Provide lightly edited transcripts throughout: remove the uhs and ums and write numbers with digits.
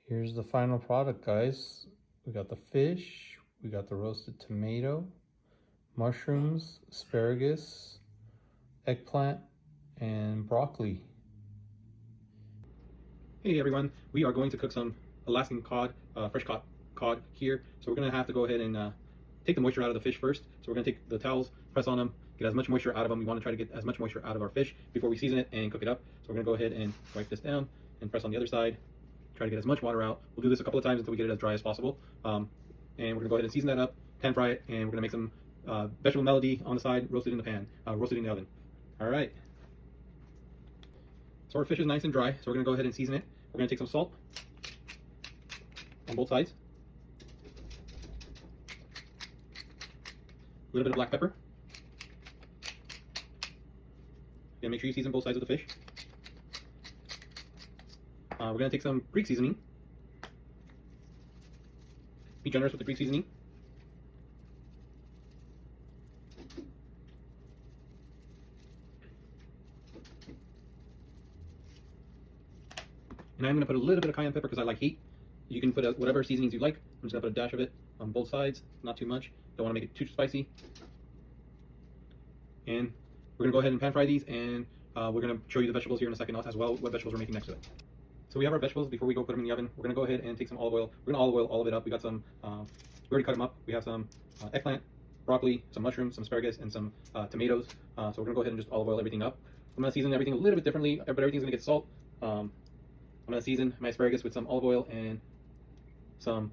Here's the final product, guys. We got the fish, we got the roasted tomato, mushrooms, asparagus, eggplant, and broccoli. Hey everyone, we are going to cook some Alaskan cod, fresh cod here. So we're going to have to go ahead and take the moisture out of the fish first. So we're going to take the towels, press on them, get as much moisture out of them. We want to try to get as much moisture out of our fish before we season it and cook it up. So we're going to go ahead and wipe this down and press on the other side. Try to get as much water out. We'll do this a couple of times until we get it as dry as possible. And we're going to go ahead and season that up, pan fry it, and we're going to make some vegetable melody on the side, roasted in the pan, roasted in the oven. All right. So our fish is nice and dry, so we're going to go ahead and season it. We're going to take some salt on both sides, a little bit of black pepper, and make sure you season both sides of the fish. We're going to take some Greek seasoning. Be generous with the Greek seasoning. And I'm going to put a little bit of cayenne pepper because I like heat. You can put whatever seasonings you like. I'm just going to put a dash of it on both sides, not too much. Don't want to make it too spicy. And we're going to go ahead and pan fry these, and we're going to show you the vegetables here in a second as well, what vegetables we're making next to it. So we have our vegetables. Before we go put them in the oven, we're going to go ahead and take some olive oil. We're going to olive oil all of it up. We got some, we already cut them up. We have some eggplant, broccoli, some mushrooms, some asparagus, and some tomatoes. So we're going to go ahead and just olive oil everything up. I'm going to season everything a little bit differently, but everything's going to get salt. I'm going to season my asparagus with some olive oil and some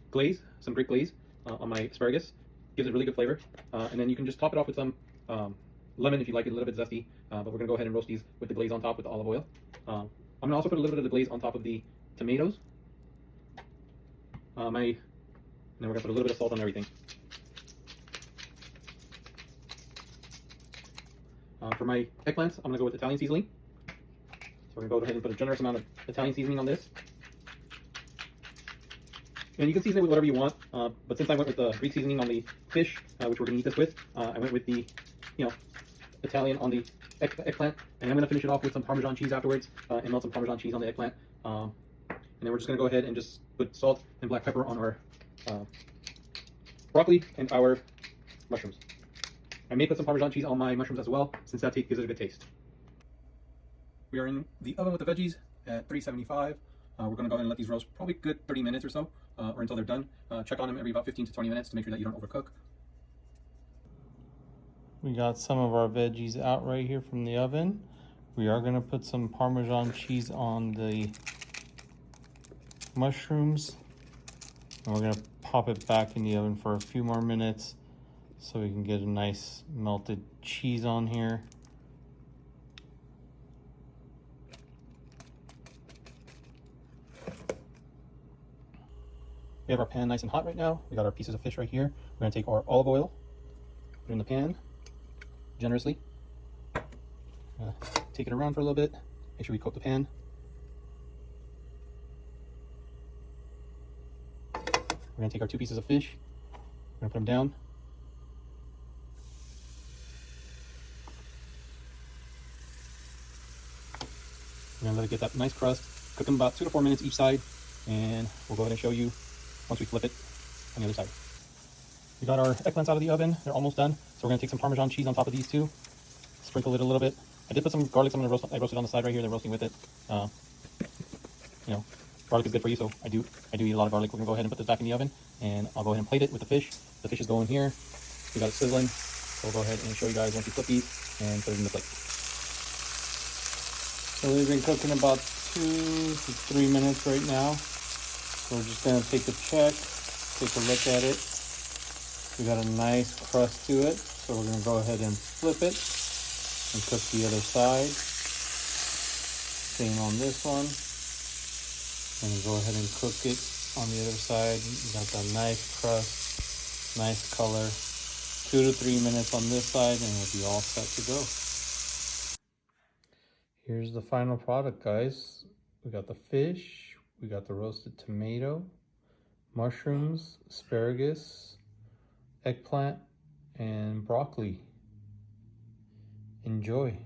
glaze, some Greek glaze on my asparagus. Gives it really good flavor. And then you can just top it off with some lemon if you like it, a little bit zesty. But we're going to go ahead and roast these with the glaze on top with the olive oil. I'm going to also put a little bit of the glaze on top of the tomatoes. And then we're going to put a little bit of salt on everything. For my eggplants, I'm going to go with Italian seasoning. So we're going to go ahead and put a generous amount of Italian seasoning on this. And you can season it with whatever you want, but since I went with the Greek seasoning on the fish, which we're going to eat this with, I went with the, Italian on the eggplant, and I'm going to finish it off with some Parmesan cheese afterwards, and melt some Parmesan cheese on the eggplant. And then we're just going to go ahead and just put salt and black pepper on our broccoli and our mushrooms. I may put some Parmesan cheese on my mushrooms as well, since that gives it a good taste. We are in the oven with the veggies at 375. We're going to go ahead and let these roast probably good 30 minutes or so, or until they're done. Check on them every about 15 to 20 minutes to make sure that you don't overcook. We got some of our veggies out right here from the oven. We are going to put some Parmesan cheese on the mushrooms. And we're going to pop it back in the oven for a few more minutes so we can get a nice melted cheese on here. We have our pan nice and hot right now. We got our pieces of fish right here. We're going to take our olive oil, put it in the pan generously. Take it around for a little bit. Make sure we coat the pan. We're going to take our two pieces of fish. We're going to put them down. We're going to let it get that nice crust. Cook them about 2 to 4 minutes each side, and we'll go ahead and show you once we flip it on the other side. We got our eggplants out of the oven. They're almost done. So we're going to take some Parmesan cheese on top of these two. Sprinkle it a little bit. I did put some garlic. I roasted on the side right here. They're roasting with it. Garlic is good for you, so I do eat a lot of garlic. We're going to go ahead and put this back in the oven, and I'll go ahead and plate it with the fish. The fish is going here. We got it sizzling. So we'll go ahead and show you guys once we flip these and put it in the plate. So we've been cooking about 2 to 3 minutes right now. So we're just going to take a check, take a look at it. We got a nice crust to it, so we're going to go ahead and flip it and cook the other side. Same on this one. And go ahead and cook it on the other side. We got that nice crust, nice color. 2 to 3 minutes on this side, and we'll be all set to go. Here's the final product, guys. We got the fish, we got the roasted tomato, mushrooms, asparagus, eggplant, and broccoli. Enjoy.